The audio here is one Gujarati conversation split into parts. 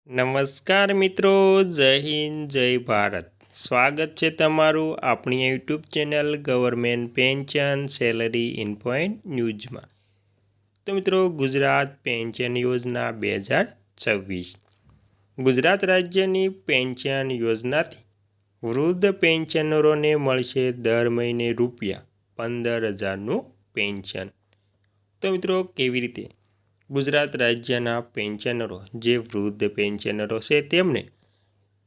નમસ્કાર મિત્રો, જય હિન્દ, જય ભારત. સ્વાગત છે તમારું આપણી YouTube channel government pension salary in point ન્યૂઝમાં. તો મિત્રો, ગુજરાત પેન્શન યોજના 2026. ગુજરાત રાજ્યની પેન્શન યોજનાથી વૃદ્ધ પેન્શનરોને મળશે દર મહિને ₹15,000નું પેન્શન. તો મિત્રો, કેવી રીતે ગુજરાત રાજ્યના પેન્શનરો જે વૃદ્ધ પેન્શનરો છે તેમને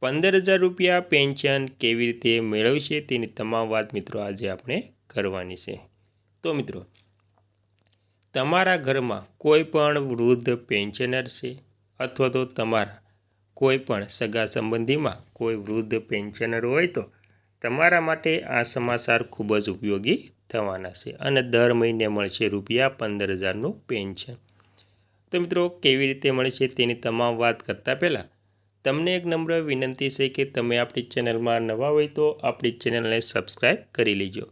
₹15,000 પેન્શન કેવી રીતે મેળવશે તેની તમામ વાત મિત્રો આજે આપણે કરવાની છે. તો મિત્રો, તમારા ઘરમાં કોઈ પણ વૃદ્ધ પેન્શનર છે અથવા તો તમારા કોઈ પણ સગા સંબંધીમાં કોઈ વૃદ્ધ પેન્શનર હોય તો તમારા માટે આ સમાચાર ખૂબ જ ઉપયોગી થવાના છે અને દર મહિને મળશે ₹15,000નું પેન્શન. તો મિત્રો, કેવી રીતે મળશે તેની તમામ વાત કરતાં પહેલાં તમને એક નમ્ર વિનંતી છે કે તમે આપણી ચેનલમાં નવા હોય તો આપણી ચેનલને સબસ્ક્રાઈબ કરી લેજો,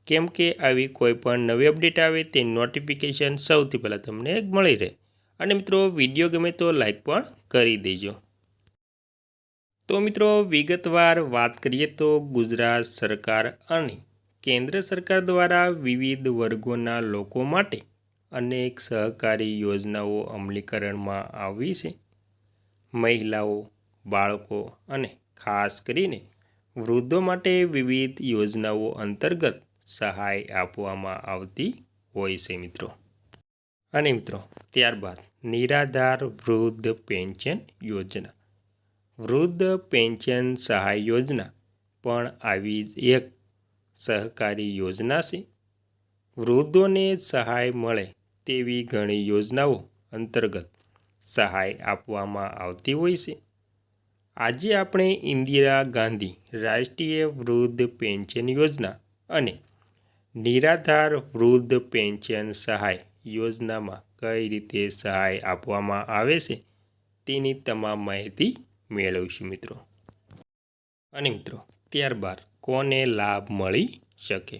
કેમ કે આવી કોઈ પણ નવી અપડેટ આવે તેની નોટિફિકેશન સૌથી પહેલાં તમને મળી રહે. અને મિત્રો, વિડીયો ગમે તો લાઈક પણ કરી દેજો. તો મિત્રો, વિગતવાર વાત કરીએ તો ગુજરાત સરકાર અને કેન્દ્ર સરકાર દ્વારા વિવિધ વર્ગોના લોકો માટે અનેક સહકારી યોજનાઓ અમલીકરણમાં આવી છે. મહિલાઓ, બાળકો અને ખાસ કરીને વૃદ્ધો માટે વિવિધ યોજનાઓ અંતર્ગત સહાય આપવામાં આવતી હોય છે મિત્રો. અને મિત્રો, ત્યારબાદ નિરાધાર વૃદ્ધ પેન્શન યોજના. વૃદ્ધ પેન્શન સહાય યોજના પણ આવી જ એક સહકારી યોજના છે. વૃદ્ધોને સહાય મળે તેવી ઘણી યોજનાઓ અંતર્ગત સહાય આપવામાં આવતી હોય છે. આજે આપણે ઇન્દિરા ગાંધી રાષ્ટ્રીય વૃદ્ધ પેન્શન યોજના અને નિરાધાર વૃદ્ધ પેન્શન સહાય યોજનામાં કઈ રીતે સહાય આપવામાં આવે છે તેની તમામ માહિતી મેળવીશું મિત્રો. અને મિત્રો, ત્યારબાદ કોને લાભ મળી શકે?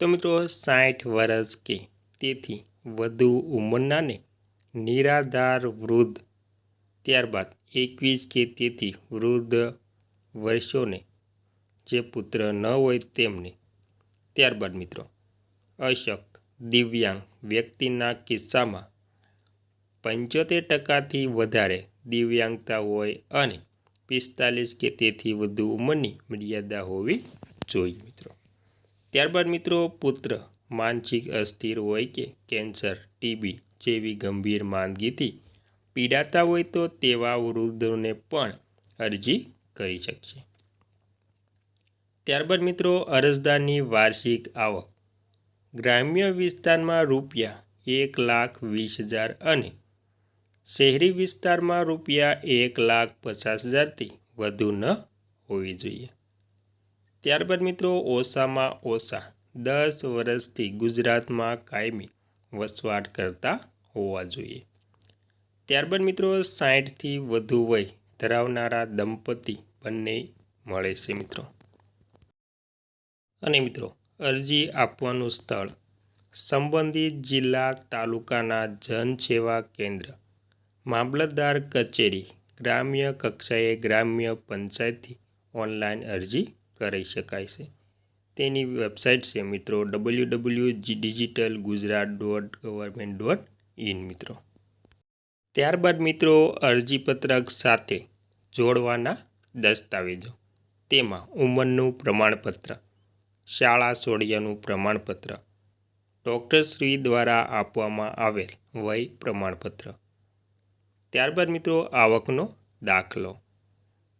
તો મિત્રો, 60 વર્ષ કે તેથી વધુ ઉંમરનાને નિરાધાર વૃદ્ધ, ત્યારબાદ 21 કે તેથી વૃદ્ધ વર્ષોને જે પુત્ર ન હોય તેમને, ત્યારબાદ મિત્રો અશક્ત દિવ્યાંગ વ્યક્તિના કિસ્સામાં 75%થી વધારે દિવ્યાંગતા હોય અને 45 કે તેથી વધુ ઉંમરની મર્યાદા હોવી જોઈએ મિત્રો. ત્યારબાદ મિત્રો, પુત્ર માનસિક અસ્થિર હોય કે કેન્સર, ટીબી જેવી ગંભીર માંદગીથી પીડાતા હોય તો તેવા વૃદ્ધોને પણ અરજી કરી શકશે. ત્યારબાદ મિત્રો, અરજદારની વાર્ષિક આવક ગ્રામ્ય વિસ્તારમાં ₹1,20,000 અને શહેરી વિસ્તારમાં ₹1,50,000થી વધુ ન હોવી જોઈએ. ત્યારબાદ મિત્રો, ઓછામાં ઓછા 10 વર્ષથી ગુજરાતમાં કાયમી વસવાટ કરતા હોવા જોઈએ. ત્યારબાદ મિત્રો, 60થી વધુ વય ધરાવનારા દંપતી બંને મળે છે મિત્રો. અને મિત્રો, અરજી આપવાનું સ્થળ સંબંધિત જિલ્લા તાલુકાના જનસેવા કેન્દ્ર, મામલતદાર કચેરી, ગ્રામ્ય કક્ષાએ ગ્રામ્ય પંચાયતથી ઓનલાઈન અરજી કરી શકાય છે. તેની વેબસાઇટ છે મિત્રો www.digitalgujarat.government.in મિત્રો. ત્યારબાદ મિત્રો, અરજીપત્રક સાથે જોડવાના દસ્તાવેજો, તેમાં ઉંમરનું પ્રમાણપત્ર, શાળા છોડ્યાનું પ્રમાણપત્ર, ડૉક્ટરશ્રી દ્વારા આપવામાં આવેલ વય પ્રમાણપત્ર. ત્યારબાદ મિત્રો, આવકનો દાખલો,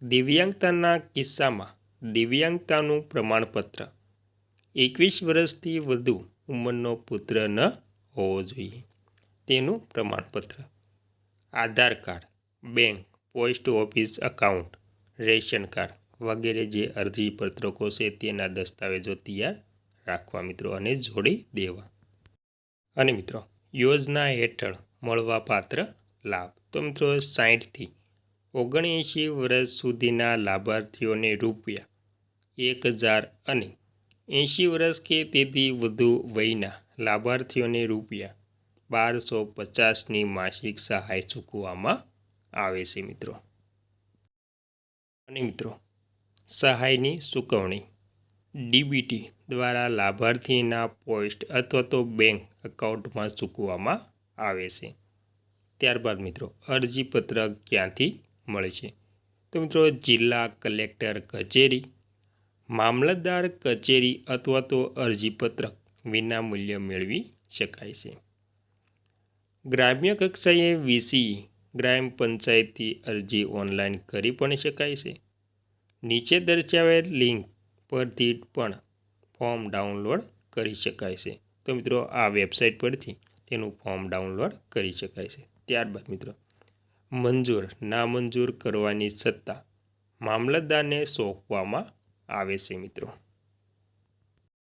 દિવ્યાંગતાના કિસ્સામાં દિવ્યાંગતાનું પ્રમાણપત્ર, 21 વર્ષથી વધુ ઉંમરનો પુત્ર ન હોવો જોઈએ તેનું પ્રમાણપત્ર, Aadhaar card, bank, post office account, ration card વગેરે જે અરજીપત્રકો છે તેના દસ્તાવેજો તૈયાર રાખવા મિત્રો અને જોડી દેવા. અને મિત્રો, યોજના હેઠળ મળવાપાત્ર લાભ. તો મિત્રો, 60થી 79 વર્ષ સુધીના લાભાર્થીઓને ₹1,000 અને 80 વર્ષ કે તેથી વધુ વયના લાભાર્થીઓને ₹1,250ની માસિક સહાય ચૂકવવામાં આવે છે મિત્રો. અને મિત્રો સહાયની ચૂકવણી ડીબીટી દ્વારા લાભાર્થીના પોસ્ટ અથવા તો બેંક એકાઉન્ટમાં ચૂકવવામાં આવે છે. ત્યારબાદ મિત્રો અરજીપત્રક ક્યાંથી મળે છે? તો મિત્રો જિલ્લા કલેક્ટર કચેરી, મામલતદાર કચેરી અથવા તો અરજીપત્રક વિના મૂલ્યે મેળવી શકાય છે. ગ્રામ્ય કક્ષાએ વીસી ગ્રામ પંચાયતથી અરજી ઓનલાઈન કરી પણ શકાય છે. નીચે દર્શાવેલ લિંક પરથી પણ ફોર્મ ડાઉનલોડ કરી શકાય છે. તો મિત્રો આ વેબસાઇટ પરથી તેનું ફોર્મ ડાઉનલોડ કરી શકાય છે. ત્યારબાદ મિત્રો મંજૂર નામંજૂર કરવાની સત્તા મામલતદારને સોંપવામાં આવે છે મિત્રો.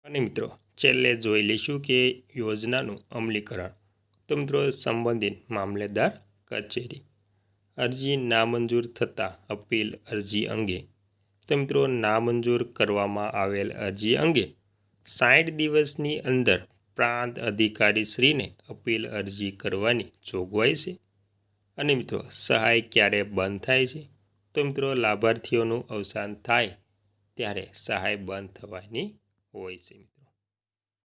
અને મિત્રો છેલ્લે જોઈ લઈશું કે યોજનાનું અમલીકરણ. તો મિત્રો સંબંધિત મામલતદાર કચેરી અરજી નામંજૂર થતાં અપીલ અરજી અંગે. તો મિત્રો નામંજૂર કરવામાં આવેલ અરજી અંગે 60 દિવસની અંદર પ્રાંત અધિકારીશ્રીને અપીલ અરજી કરવાની જોગવાઈ છે. અને મિત્રો સહાય ક્યારે બંધ થાય છે? તો મિત્રો લાભાર્થીઓનું અવસાન થાય ત્યારે સહાય બંધ થવાની હોય છે.